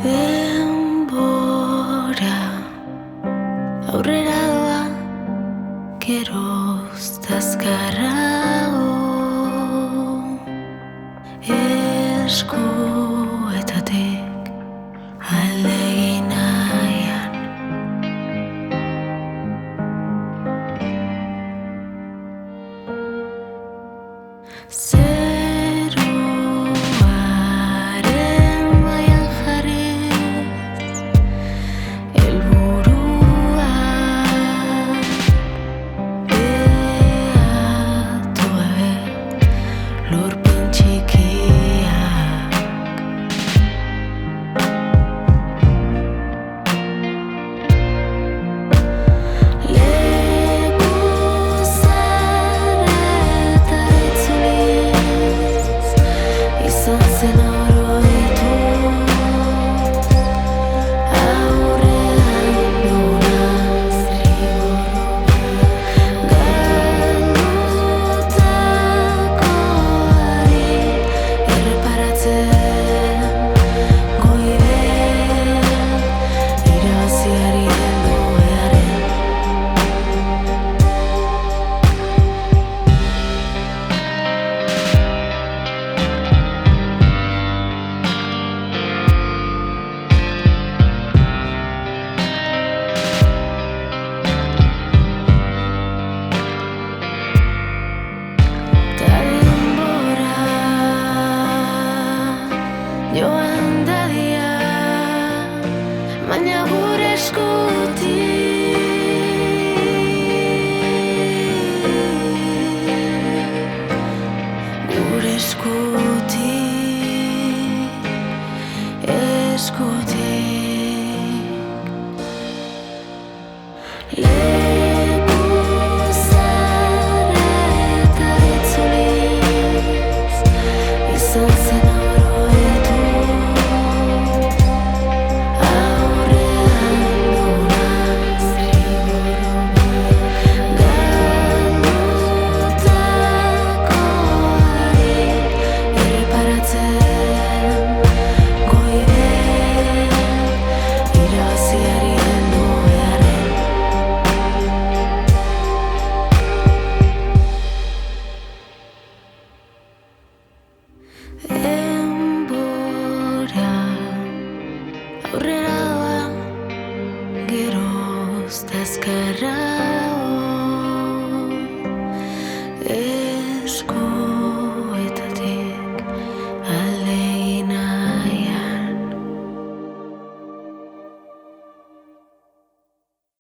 Denbora aurrera doa, geroz azkarrago. Eskuetatik alde egin nahian, zeruaren mailan jarriz helburua behatu gabe lurpen txikiak. Leku zaharretara itzuliz, izan zen oroituz, aurrean dugunaz galdutakoari erreparatzen, goibel irabaziari heldu beharren. Ta denbora joan dadia, baina gure eskutik, gure eskutik. Leku zaharretara itzuliz, izan zen oroituz, aurrean dugunaz galdutakoari erreparatzen, goibel irabaziari heldu beharren. Denbora aurrera doa, geroz azkarrago. Esku